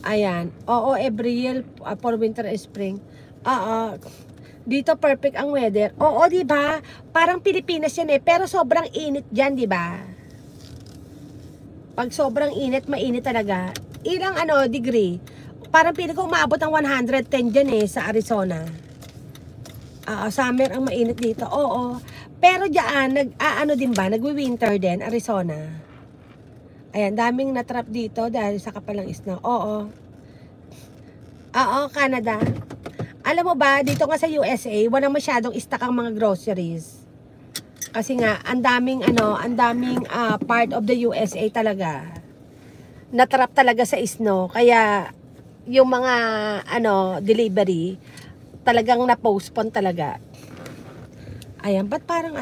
Ayan. Oo, every year for winter and spring. Oo. Dito perfect ang weather. Oo, 'di ba? Parang Pilipinas 'yan eh, pero sobrang init diyan, 'di ba? Pag sobrang init, mainit talaga. Ilang degree? Parang pili ko umabot ng 110 diyan eh sa Arizona. Summer ang mainit dito. Oo. Pero diyan din ba? Nagwi-winter din Arizona. Ayan, daming natrap dito dahil sa kapalang snow. Oo. Oo, Canada. Alam mo ba, dito nga sa USA, walang masyadong stock ang mga groceries. Kasi nga, ang daming part of the USA talaga. Natrap talaga sa snow. Kaya, yung mga, delivery, talagang na-postpone talaga. Ayan, ba't parang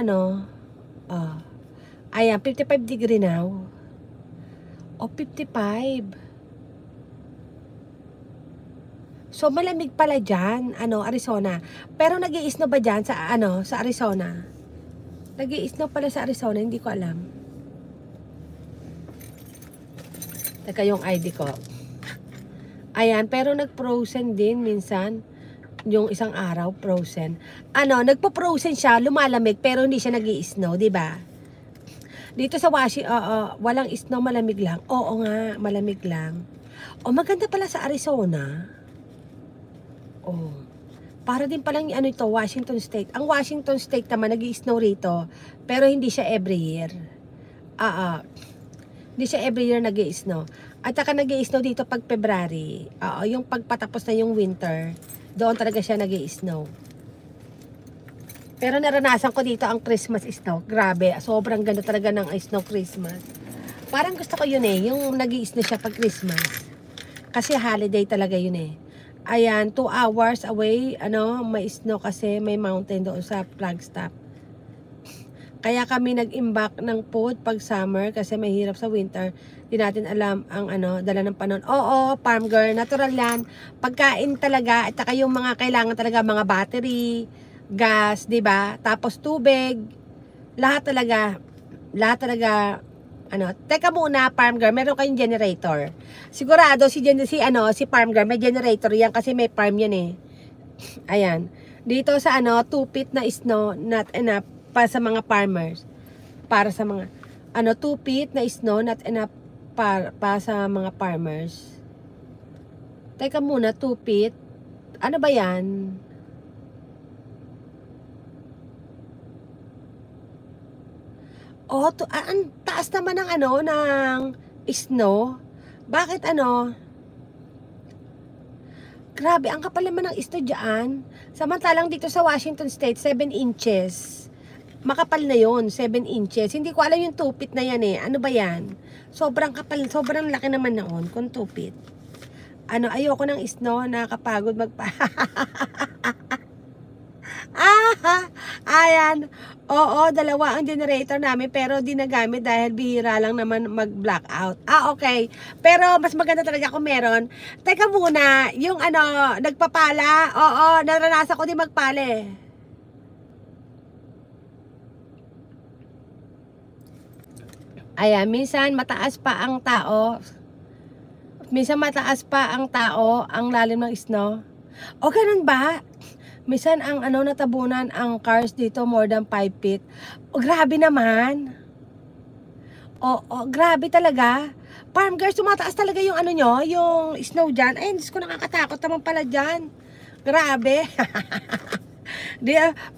ayan, 55 degree now. O, 55. So, malamig pala dyan, Arizona. Pero nag-i-snow ba dyan sa, sa Arizona? Nag-i-snow pala sa Arizona, hindi ko alam. Teka, yung ID ko. Ayan, pero nag-frozen din minsan. Yung isang araw, frozen. Nagpo-frozen siya, lumalamig, pero hindi siya nag-i-snow, di ba? Dito sa Washington, walang snow, malamig lang. Oo nga, malamig lang. O, maganda pala sa Arizona. Oh. Para din palang ito, Washington State. Ang Washington State naman nag-i-snow rito, pero hindi siya every year. Hindi siya every year nag-i-snow. At saka nag-i-snow dito pag February. Yung pagpatapos na yung winter, doon talaga siya nag-i-snow. Pero naranasan ko dito ang Christmas snow. Grabe, sobrang ganda talaga ng snow Christmas. Parang gusto ko yun eh, yung nag-i-snow siya pag Christmas. Kasi holiday talaga yun eh. Ayan, 2 hours away, may snow kasi may mountain doon sa Flagstaff. Kaya kami nag-imbak ng food pag summer kasi mahirap sa winter. Hindi natin alam ang dala ng panahon. Oo, farm girl, natural yan. Pagkain talaga, at saka yung mga kailangan talaga, mga battery, gas, 'di ba? Tapos tubig, lahat talaga, teka muna, farm girl, meron kayong generator. Sigurado si farm girl, may generator yan kasi may farm yan eh. Ayan. Dito sa 2 feet na snow, not enough para sa mga farmers. Para sa mga 2 feet na snow, not enough para sa mga farmers. Teka muna, 2 feet. Ano ba yan? Oh, ang taas naman ng ng snow. Bakit Grabe, ang kapal naman ng snow dyan. Samantalang dito sa Washington State, 7 inches. Makapal na yon, 7 inches. Hindi ko alam yung 2 feet na yan eh. Ano ba yan? Sobrang kapal, sobrang laki naman noon kung 2 feet. Ayoko ng snow, nakakapagod ayan. Oo, 2 ang generator namin pero di nagamit dahil bihira lang naman mag-blackout. Okay. Pero mas maganda talaga kung meron. Teka muna, yung nagpapala. Oo, naranasan ko din magpala eh. Ayan, minsan mataas pa ang tao. Minsan mataas pa ang tao, ang lalim ng snow. O, ganun ba? Minsan ang natabunan ang cars dito more than 5 feet. O, grabe naman. O, grabe talaga. Farm girls, tumataas talaga yung yung snow dyan. Ay, Diyos ko, nakakatakot naman pala dyan. Grabe.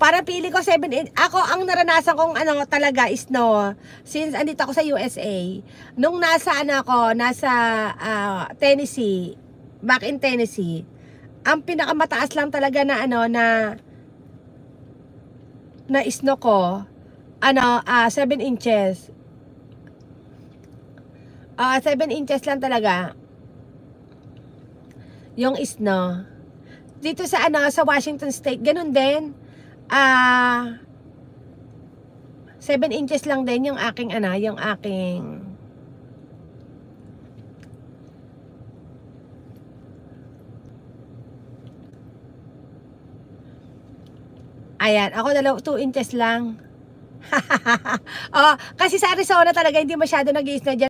Para pili ko 7, 8. Ako, ang naranasan kong talaga snow, since andito ako sa USA, nung nasa nasa Tennessee, back in Tennessee, ang pinakamataas lang talaga na na snow ko 7 inches. 7 inches lang talaga yung snow. Dito sa sa Washington State, ganun din. 7 inches lang din yung aking Ayan, ako 2 inches lang. Kasi sa Arizona talaga hindi masyado nag-i-snow dyan.